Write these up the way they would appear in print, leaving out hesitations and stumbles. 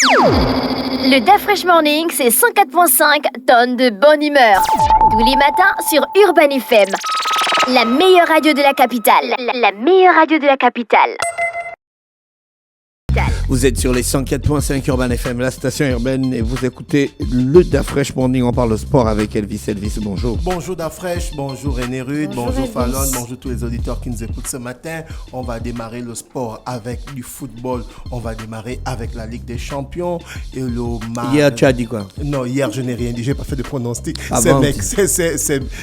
Le DAF Fresh Morning, c'est 104.5 tonnes de bonne humeur. Tous les matins sur Urban FM. La meilleure radio de la capitale. La meilleure radio de la capitale. Vous êtes sur les 104.5 Urban FM, la station urbaine, et vous écoutez le DAF Fresh Morning. On parle sport avec Elvis. Elvis, bonjour. Bonjour DAF Fresh, bonjour René Rude, bonjour Fallon, bonjour tous les auditeurs qui nous écoutent ce matin. On va démarrer le sport avec du football. On va démarrer avec la Ligue des Champions et le mardi. Hier, tu as dit quoi? Non, hier, je n'ai rien dit, je n'ai pas fait de pronostic. Ah c'est, bon,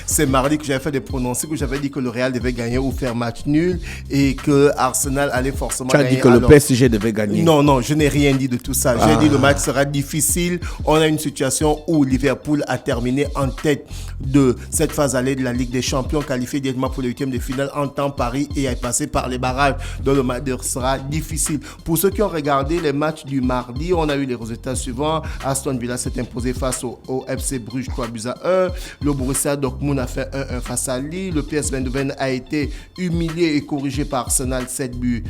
c'est mardi que j'avais fait des pronostics où j'avais dit que le Real devait gagner ou faire match nul et que Arsenal allait forcément gagner. Tu as dit que le PSG devait gagner. Non, je n'ai rien dit de tout ça. J'ai dit le match sera difficile. On a une situation où Liverpool a terminé en tête de cette phase allée de la Ligue des Champions, qualifié directement pour les huitièmes de finale en temps Paris et est passé par les barrages. Donc le match sera difficile. Pour ceux qui ont regardé les matchs du mardi, on a eu les résultats suivants. Aston Villa s'est imposé face au FC Bruges 3-1. Le Borussia Dortmund a fait 1-1 face à Lille. Le PSV Eindhoven a été humilié et corrigé par Arsenal 7-1.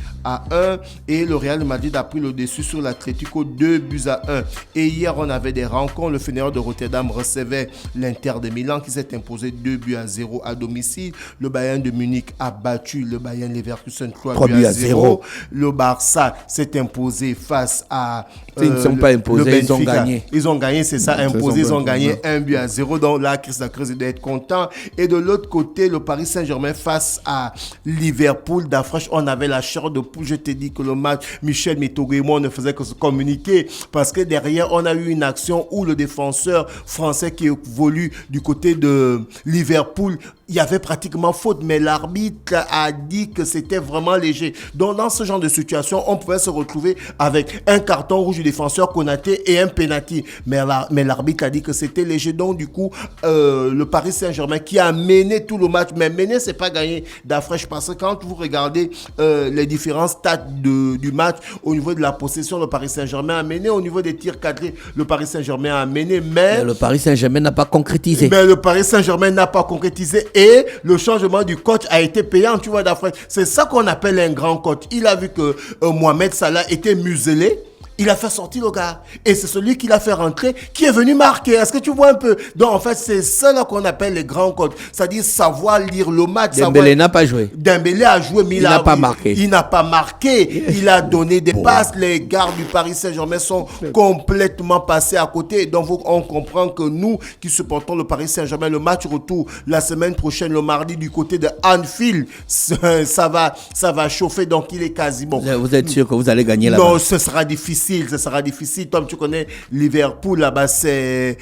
Et le Real Madrid a pris le dessus sur l'Atlético 2-1. Et hier, on avait des rencontres. Le Feyenoord de Rotterdam recevait l'Inter de Milan qui s'est imposé 2-0 à domicile. Le Bayern de Munich a battu le Bayern Leverkusen 3-0. Le Barça s'est imposé face à ils ne sont pas imposés, ils ont gagné. Ils ont gagné, c'est ça, imposé. Ils ont gagné 1-0. Donc là, Christophe Cruz doit être content. Et de l'autre côté, le Paris Saint-Germain face à Liverpool. D'Afresh, on avait la chair de poule. Je t'ai dit que le match, Michel Mitogo et moi, on ne faisait que se communiquer parce que derrière, on a eu une action où le défenseur français qui évolue du côté de Liverpool, il y avait pratiquement faute, mais l'arbitre a dit que c'était vraiment léger. Donc, dans ce genre de situation, on pouvait se retrouver avec un carton rouge du défenseur Konaté et un penalty. Mais l'arbitre a dit que c'était léger. Donc, du coup, le Paris Saint-Germain qui a mené tout le match, mais mené, c'est pas gagné d'Afresh parce que quand vous regardez les différents stats du match, au niveau de la possession, le Paris Saint-Germain a mené. Au niveau des tirs cadrés, le Paris Saint-Germain a mené. Mais le Paris Saint-Germain n'a pas concrétisé. Mais le Paris Saint-Germain n'a pas concrétisé. Et le changement du coach a été payant, tu vois, d'Afrique. C'est ça qu'on appelle un grand coach. Il a vu que Mohamed Salah était muselé. Il a fait sortir le gars. Et c'est celui qui l'a fait rentrer qui est venu marquer. Est-ce que tu vois un peu? Donc, en fait, c'est ça là qu'on appelle les grands coachs. C'est-à-dire savoir lire le match. Dembélé n'a pas joué. Dembélé a joué, mais il n'a pas marqué. Il n'a pas marqué. Il a donné des passes. Les gardes du Paris Saint-Germain sont complètement passés à côté. Donc, on comprend que nous qui supportons le Paris Saint-Germain, le match retour la semaine prochaine, le mardi, du côté de Anfield, ça va chauffer. Donc, il est quasi bon. Vous êtes sûr que vous allez gagner là-bas? Non, ce sera difficile. Ce sera difficile. Toi, tu connais Liverpool, là-bas, c'est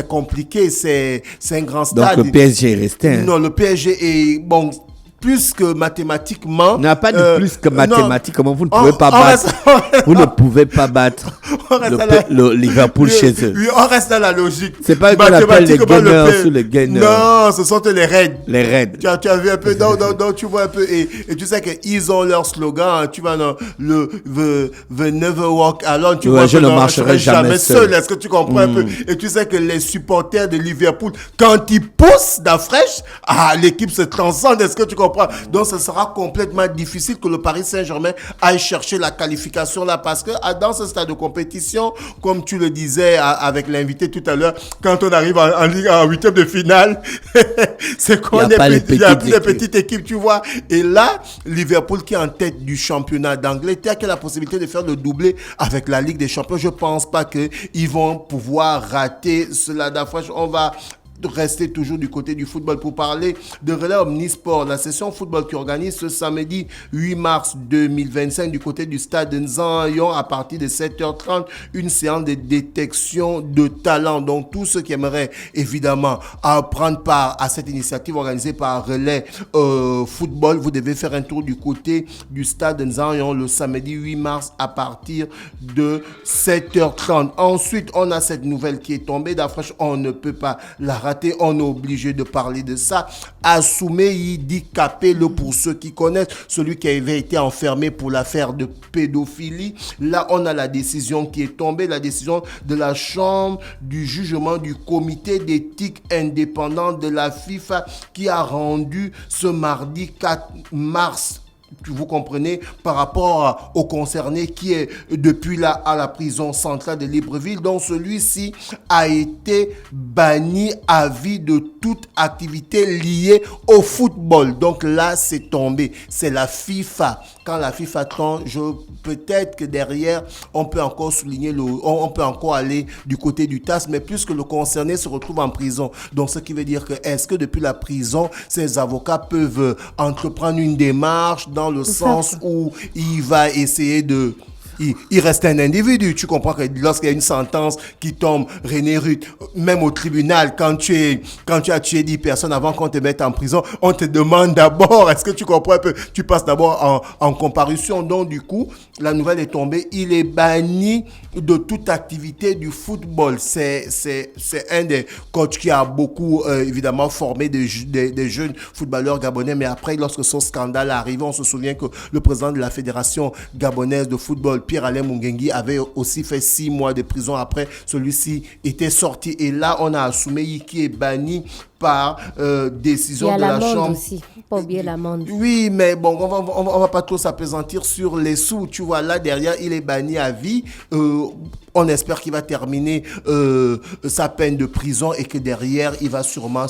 compliqué. C'est un grand stade. Donc, le PSG est resté. Non, le PSG est, bon, plus que mathématiquement. On n'a pas dit plus que mathématiquement. Vous ne pouvez pas battre. Vous ne pouvez pas battre le Liverpool chez eux. Oui, on reste dans la logique. C'est pas qu'on appelle les Gunners ou les Gunners. Non, ce sont les Reds. Les Reds. Tu as vu un peu, donc tu vois un peu, et tu sais qu'ils ont leur slogan, tu vois, non, the never walk alone, tu vois. Je ne marcherai jamais seul. Est-ce que tu comprends un peu? Et tu sais que les supporters de Liverpool, quand ils poussent d'Afresh, l'équipe se transcende. Est-ce que tu comprends? Donc, ce sera complètement difficile que le Paris Saint-Germain aille chercher la qualification là parce que dans ce stade de compétition, comme tu le disais avec l'invité tout à l'heure, quand on arrive en huitième de finale, c'est qu'on il n'y a plus de petites équipes, tu vois. Et là, Liverpool qui est en tête du championnat d'Angleterre, qui a la possibilité de faire le doublé avec la Ligue des Champions, je pense pas qu'ils vont pouvoir rater cela. D'Afresh, on va rester toujours du côté du football pour parler de Relais Omnisport, la session football qui organise ce samedi 8 mars 2025 du côté du stade Nzan-Yon à partir de 7h30, une séance de détection de talent. Donc tous ceux qui aimeraient évidemment prendre part à cette initiative organisée par Relais Football, vous devez faire un tour du côté du stade Nzan-Yon le samedi 8 mars à partir de 7h30. Ensuite, on a cette nouvelle qui est tombée d'Afresh, on ne peut pas la rater. On est obligé de parler de ça. Assoumé Yidi Capello, pour ceux qui connaissent, celui qui avait été enfermé pour l'affaire de pédophilie. Là, on a la décision qui est tombée, la décision de la chambre du jugement du comité d'éthique indépendant de la FIFA qui a rendu ce mardi 4 mars vous comprenez, par rapport au concerné qui est depuis là à la prison centrale de Libreville. Donc celui-ci a été banni à vie de toute activité liée au football. Donc là, c'est tombé. C'est la FIFA. Quand la FIFA tombe, peut-être que derrière, on peut encore souligner, on peut encore aller du côté du TAS, mais puisque le concerné se retrouve en prison. Donc ce qui veut dire que est-ce que depuis la prison, ces avocats peuvent entreprendre une démarche dans le sens où il va essayer de... Il reste un individu. Tu comprends que lorsqu'il y a une sentence qui tombe, René Ruth, même au tribunal, quand tu as tué 10 personnes avant qu'on te mette en prison, on te demande d'abord, est-ce que tu comprends un peu? Tu passes d'abord en comparution. Donc, du coup, la nouvelle est tombée. Il est banni de toute activité du football. C'est un des coachs qui a beaucoup, évidemment, formé des jeunes footballeurs gabonais. Mais après, lorsque ce scandale est arrivé, on se souvient que le président de la Fédération gabonaise de football, Pierre-Alain Mungengi, avait aussi fait 6 mois de prison. Après, celui-ci était sorti. Et là, on a Assoumeyi qui est banni par décision de la Chambre. Aussi. Pas oublier l'amende. Oui, mais bon, on va pas trop s'appesantir sur les sous. Tu vois, là, derrière, il est banni à vie. On espère qu'il va terminer sa peine de prison et que derrière, il va sûrement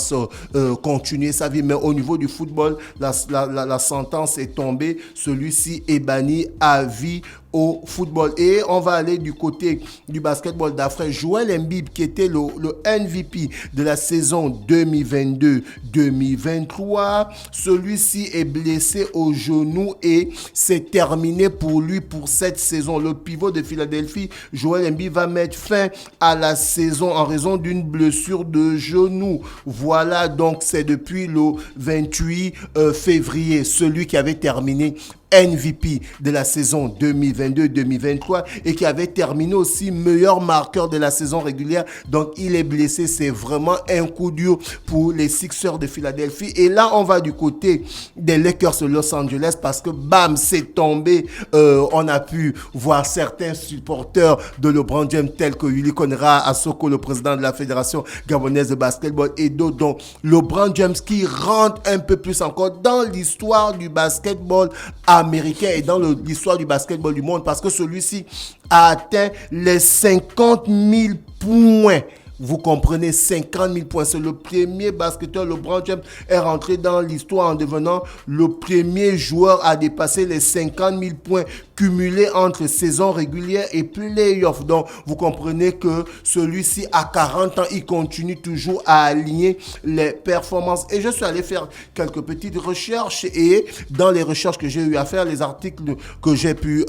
continuer sa vie. Mais au niveau du football, la sentence est tombée. Celui-ci est banni à vie au football. Et on va aller du côté du basketball d'Afrique. Joël Embiid, qui était le MVP de la saison 2022-2023, celui-ci est blessé au genou et c'est terminé pour lui pour cette saison. Le pivot de Philadelphie, Joël Embiid, va mettre fin à la saison en raison d'une blessure de genou. Voilà, donc c'est depuis le 28 février, celui qui avait terminé MVP de la saison 2022-2023 et qui avait terminé aussi meilleur marqueur de la saison régulière. Donc, il est blessé. C'est vraiment un coup dur pour les Sixers de Philadelphie. Et là, on va du côté des Lakers de Los Angeles parce que, bam, c'est tombé. On a pu voir certains supporters de LeBron James tels que Willy Konra Asoko, le président de la Fédération gabonaise de basketball, et d'autres. Donc, LeBron James qui rentre un peu plus encore dans l'histoire du basketball américain et dans l'histoire du basketball du monde parce que celui-ci a atteint les 50 000 points. Vous comprenez, 50 000 points. C'est le premier basketteur. LeBron James est rentré dans l'histoire en devenant le premier joueur à dépasser les 50 000 points cumulés entre saison régulière et playoff. Donc, vous comprenez que celui-ci, à 40 ans, il continue toujours à aligner les performances. Et je suis allé faire quelques petites recherches et dans les recherches que j'ai eu à faire, les articles que j'ai pu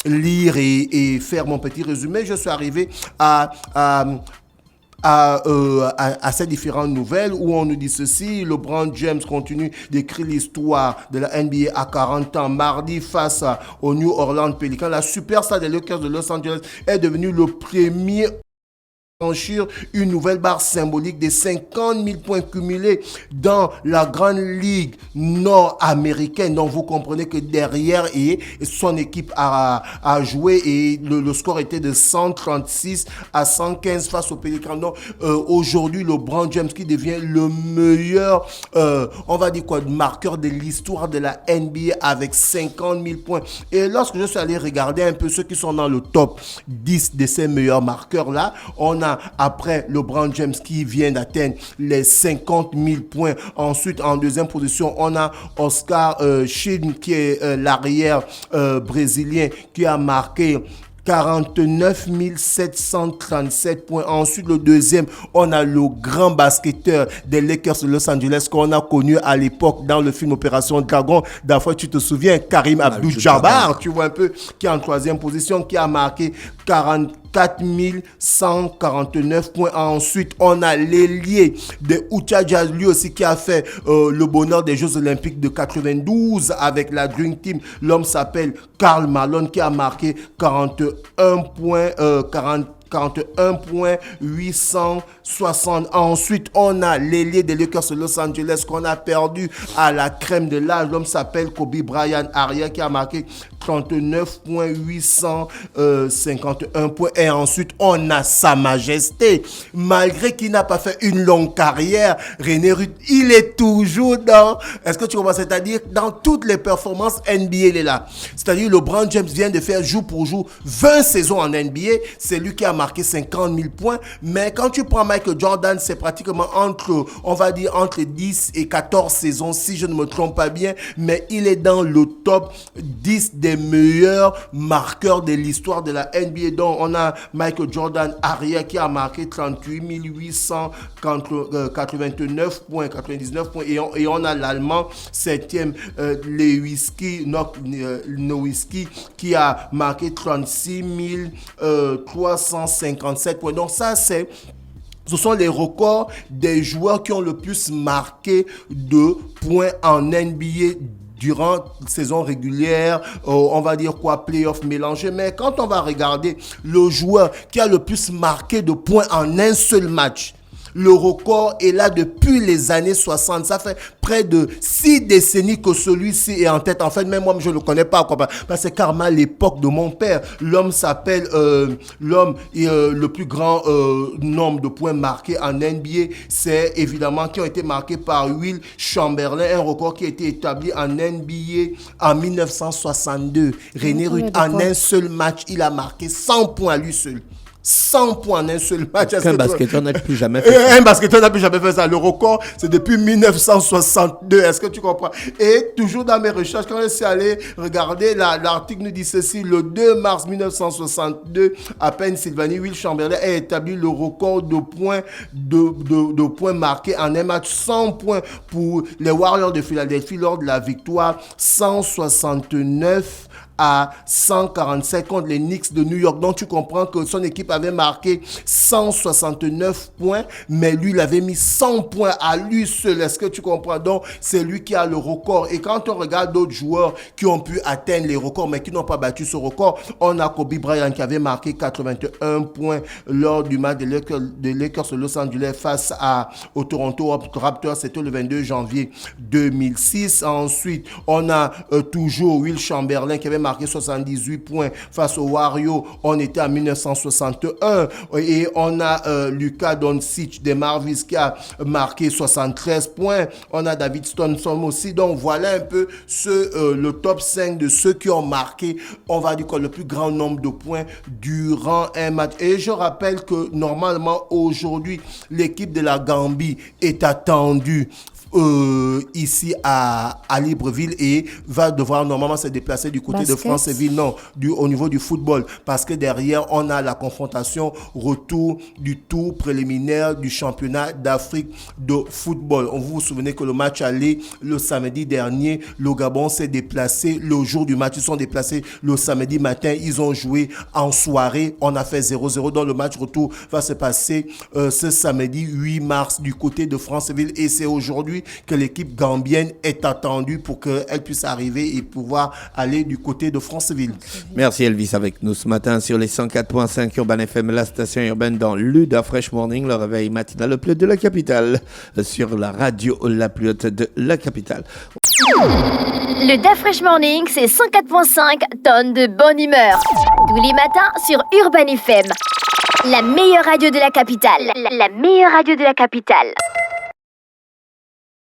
lire et faire mon petit résumé, je suis arrivé à ces différentes nouvelles où on nous dit ceci. LeBron James continue d'écrire l'histoire de la NBA à 40 ans. Mardi, face au New Orleans Pelicans, la superstar des Lakers de Los Angeles est devenue le premier franchir une nouvelle barre symbolique des 50 000 points cumulés dans la grande ligue nord-américaine. Donc, vous comprenez que derrière, et son équipe a joué et le score était de 136 à 115 face aux Pélicans. Donc, aujourd'hui, LeBron James qui devient le meilleur, on va dire quoi, marqueur de l'histoire de la NBA avec 50 000 points. Et lorsque je suis allé regarder un peu ceux qui sont dans le top 10 de ces meilleurs marqueurs-là, on a après LeBron James qui vient d'atteindre les 50 000 points. Ensuite, en deuxième position, on a Oscar Schilling qui est l'arrière brésilien qui a marqué 49 737 points. Ensuite, le deuxième, on a le grand basketteur des Lakers de Los Angeles qu'on a connu à l'époque dans le film Opération Dragon. D'abord, tu te souviens, Karim Abdul-Jabbar, tu vois un peu, qui est en troisième position, qui a marqué 44 149 points. Ensuite, on a l'ailier de Utah Jazz, lui aussi qui a fait le bonheur des Jeux Olympiques de 92 avec la Dream Team. L'homme s'appelle Karl Malone qui a marqué 41 points, 41 points, 860. Ensuite, on a l'ailier des Lakers de Los Angeles qu'on a perdu à la crème de l'âge. L'homme s'appelle Kobe Bryant, arrière, qui a marqué 39,851 points. Et ensuite, on a Sa Majesté. Malgré qu'il n'a pas fait une longue carrière, René Ruth, il est toujours dans... Est-ce que tu comprends? C'est-à-dire, dans toutes les performances NBA, il est là. C'est-à-dire, LeBron James vient de faire jour pour jour 20 saisons en NBA. C'est lui qui a marqué 50 000 points. Mais quand tu prends Michael Jordan, c'est pratiquement entre 10 et 14 saisons, si je ne me trompe pas bien. Mais il est dans le top 10 des meilleurs marqueurs de l'histoire de la NBA. Donc, on a Michael Jordan arrière qui a marqué 38 889 points, 99 points. Et on a l'Allemand 7e, Nowitzki, qui a marqué 36 357 points. Donc, ce sont les records des joueurs qui ont le plus marqué de points en NBA durant saison régulière, on va dire playoff mélangé. Mais quand on va regarder le joueur qui a le plus marqué de points en un seul match, le record est là depuis les années 60. Ça fait près de 6 décennies que celui-ci est en tête. En fait, même moi, je ne le connais pas. Parce que c'est carrément l'époque de mon père. L'homme s'appelle... le plus grand nombre de points marqués en NBA, c'est évidemment qui ont été marqués par Will Chamberlain. Un record qui a été établi en NBA en 1962. René Ruth, en un seul match, il a marqué 100 points à lui seul. 100 points en un seul match. Un basketteur n'a plus jamais fait ça. Un basketteur n'a plus jamais fait ça. Le record, c'est depuis 1962. Est-ce que tu comprends? Et toujours dans mes recherches, quand je suis allé regarder, l'article nous dit ceci. Le 2 mars 1962, à Pennsylvanie, Will Chamberlain a établi le record de points, de points marqués en un match. 100 points pour les Warriors de Philadelphie lors de la victoire 169 à 147 contre les Knicks de New York. Donc, tu comprends que son équipe avait marqué 169 points, mais lui, il avait mis 100 points à lui seul. Est-ce que tu comprends? Donc, c'est lui qui a le record. Et quand on regarde d'autres joueurs qui ont pu atteindre les records, mais qui n'ont pas battu ce record, on a Kobe Bryant qui avait marqué 81 points lors du match des Lakers de Los Angeles face au Toronto Raptors. C'était le 22 janvier 2006. Ensuite, on a toujours Will Chamberlain qui avait marqué 78 points face aux Warriors. On était en 1961. Et on a Luka Doncic des Mavericks qui a marqué 73 points. On a David Stockton aussi. Donc voilà un peu le top 5 de ceux qui ont marqué, on va dire, le plus grand nombre de points durant un match. Et je rappelle que normalement aujourd'hui, l'équipe de la Gambie est attendue ici à Libreville et va devoir normalement se déplacer du côté de Franceville, au niveau du football, parce que derrière on a la confrontation retour du tour préliminaire du championnat d'Afrique de football. Vous vous souvenez que le match allait le samedi dernier, le Gabon s'est déplacé le jour du match, ils sont déplacés le samedi matin, ils ont joué en soirée, on a fait 0-0, donc le match retour va se passer ce samedi 8 mars du côté de Franceville et c'est aujourd'hui que l'équipe gambienne est attendue pour qu'elle puisse arriver et pouvoir aller du côté de Franceville. Merci Elvis avec nous ce matin sur les 104.5 Urban FM, la station urbaine dans l'Uda Fresh Morning, le réveil matinal le plus haut de la capitale, sur la radio la plus haute de la capitale. Le Da Fresh Morning, c'est 104.5 tonnes de bonne humeur. Tous les matins sur Urban FM. La meilleure radio de la capitale. La meilleure radio de la capitale.